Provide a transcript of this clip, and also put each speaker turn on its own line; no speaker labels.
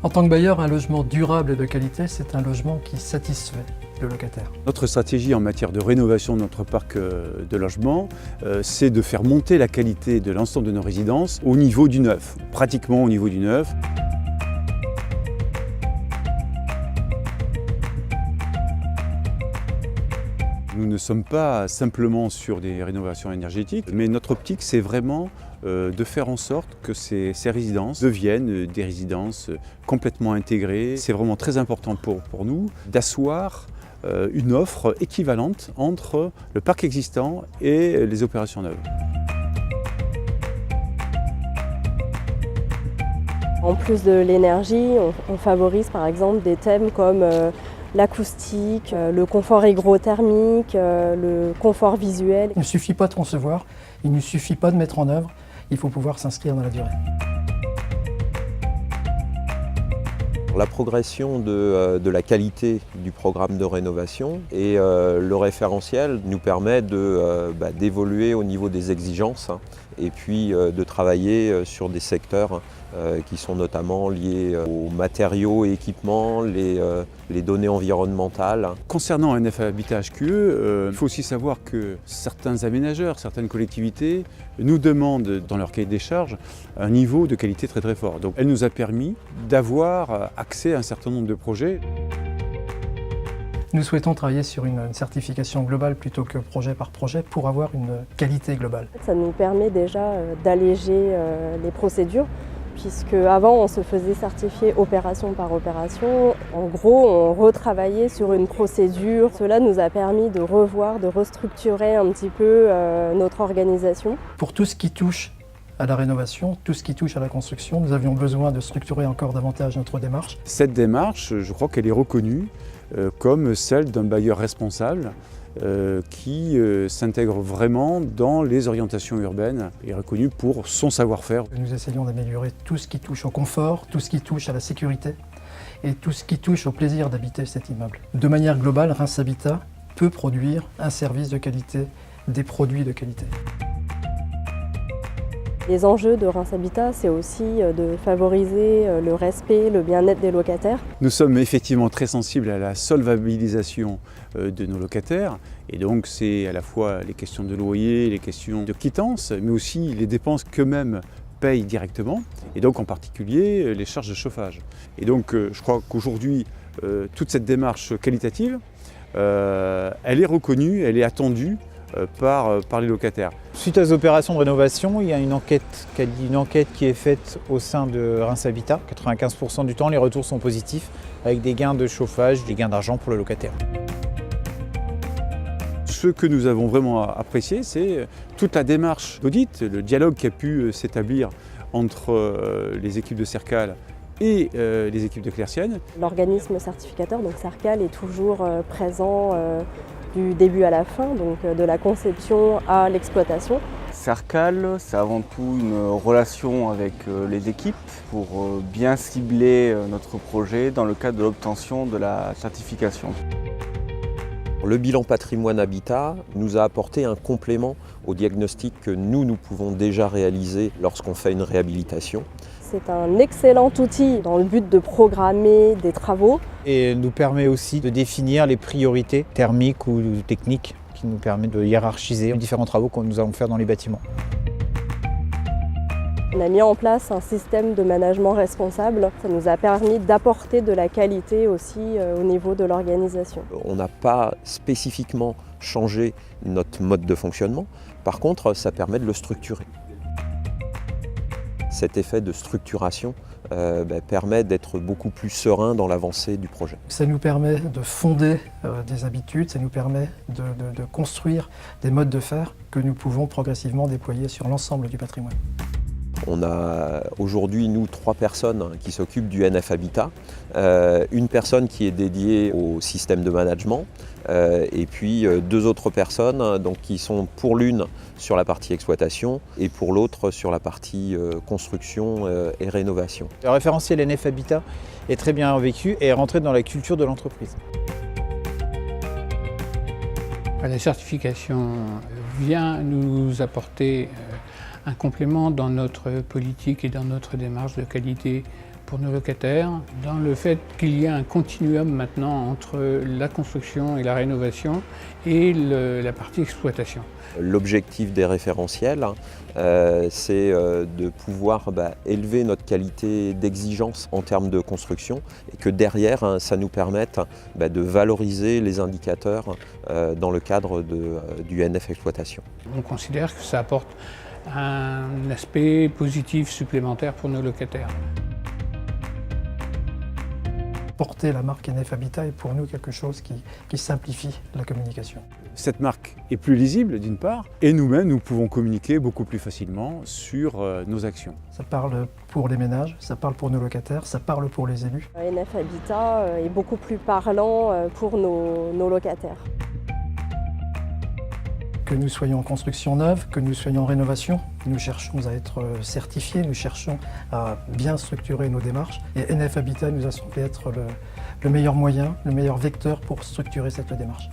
En tant que bailleur, un logement durable et de qualité, c'est un logement qui satisfait le locataire.
Notre stratégie en matière de rénovation de notre parc de logement, c'est de faire monter la qualité de l'ensemble de nos résidences au niveau du neuf, pratiquement au niveau du neuf. Nous ne sommes pas simplement sur des rénovations énergétiques, mais notre optique, c'est vraiment de faire en sorte que ces résidences deviennent des résidences complètement intégrées. C'est vraiment très important pour nous d'asseoir une offre équivalente entre le parc existant et les opérations neuves.
En plus de l'énergie, on favorise par exemple des thèmes comme l'acoustique, le confort hygrothermique, le confort visuel.
Il ne suffit pas de concevoir, il ne suffit pas de mettre en œuvre, il faut pouvoir s'inscrire dans la durée.
La progression de la qualité du programme de rénovation et le référentiel nous permet d'évoluer au niveau des exigences et puis de travailler sur des secteurs qui sont notamment liés aux matériaux et équipements, les données environnementales.
Concernant NF Habitat HQE, il faut aussi savoir que certains aménageurs, certaines collectivités nous demandent dans leur cahier des charges un niveau de qualité très très fort. Donc elle nous a permis d'avoir accès à un certain nombre de projets.
Nous souhaitons travailler sur une certification globale plutôt que projet par projet pour avoir une qualité globale.
Ça nous permet déjà d'alléger les procédures, puisque avant on se faisait certifier opération par opération. En gros, on retravaillait sur une procédure. Cela nous a permis de revoir, de restructurer un petit peu notre organisation.
Pour tout ce qui touche à la rénovation, tout ce qui touche à la construction, nous avions besoin de structurer encore davantage notre démarche.
Cette démarche, je crois qu'elle est reconnue comme celle d'un bailleur responsable qui s'intègre vraiment dans les orientations urbaines et reconnu pour son savoir-faire.
Nous essayons d'améliorer tout ce qui touche au confort, tout ce qui touche à la sécurité et tout ce qui touche au plaisir d'habiter cet immeuble. De manière globale, Reims Habitat peut produire un service de qualité, des produits de qualité.
Les enjeux de Reims Habitat, c'est aussi de favoriser le respect, le bien-être des locataires.
Nous sommes effectivement très sensibles à la solvabilisation de nos locataires et donc c'est à la fois les questions de loyer, les questions de quittance, mais aussi les dépenses qu'eux-mêmes payent directement et donc en particulier les charges de chauffage. Et donc je crois qu'aujourd'hui toute cette démarche qualitative, elle est reconnue, elle est attendue par les locataires.
Suite aux opérations de rénovation, il y a une enquête qui est faite au sein de Reims Habitat. 95% du temps, les retours sont positifs, avec des gains de chauffage, des gains d'argent pour le locataire.
Ce que nous avons vraiment apprécié, c'est toute la démarche d'audit, le dialogue qui a pu s'établir entre les équipes de Cercal et les équipes de Clercienne.
L'organisme certificateur, donc Cercal, est toujours présent du début à la fin, donc de la conception à l'exploitation.
Cercal, c'est avant tout une relation avec les équipes pour bien cibler notre projet dans le cadre de l'obtention de la certification.
Le bilan patrimoine habitat nous a apporté un complément au diagnostic que nous pouvons déjà réaliser lorsqu'on fait une réhabilitation.
C'est un excellent outil dans le but de programmer des travaux.
Et nous permet aussi de définir les priorités thermiques ou techniques qui nous permet de hiérarchiser les différents travaux que nous allons faire dans les bâtiments.
On a mis en place un système de management responsable. Ça nous a permis d'apporter de la qualité aussi au niveau de l'organisation.
On n'a pas spécifiquement changé notre mode de fonctionnement. Par contre, ça permet de le structurer. Cet effet de structuration permet d'être beaucoup plus serein dans l'avancée du projet.
Ça nous permet de fonder des habitudes, ça nous permet de construire des modes de faire que nous pouvons progressivement déployer sur l'ensemble du patrimoine.
On a aujourd'hui, nous, 3 personnes qui s'occupent du NF Habitat, une personne qui est dédiée au système de management, et puis 2 autres personnes donc, qui sont pour l'une sur la partie exploitation et pour l'autre sur la partie construction et rénovation.
Le référentiel NF Habitat est très bien vécu et est rentré dans la culture de l'entreprise.
La certification vient nous apporter un complément dans notre politique et dans notre démarche de qualité pour nos locataires dans le fait qu'il y a un continuum maintenant entre la construction et la rénovation et la partie exploitation.
L'objectif des référentiels, c'est de pouvoir élever notre qualité d'exigence en termes de construction et que derrière, ça nous permette de valoriser les indicateurs dans le cadre du NF Exploitation.
On considère que ça apporte un aspect positif supplémentaire pour nos locataires.
Porter la marque NF Habitat est pour nous quelque chose qui simplifie la communication.
Cette marque est plus lisible d'une part, et nous-mêmes nous pouvons communiquer beaucoup plus facilement sur nos actions.
Ça parle pour les ménages, ça parle pour nos locataires, ça parle pour les élus.
NF Habitat est beaucoup plus parlant pour nos locataires.
Que nous soyons en construction neuve, que nous soyons en rénovation, nous cherchons à être certifiés, nous cherchons à bien structurer nos démarches. Et NF Habitat nous a semblé être le meilleur moyen, le meilleur vecteur pour structurer cette démarche.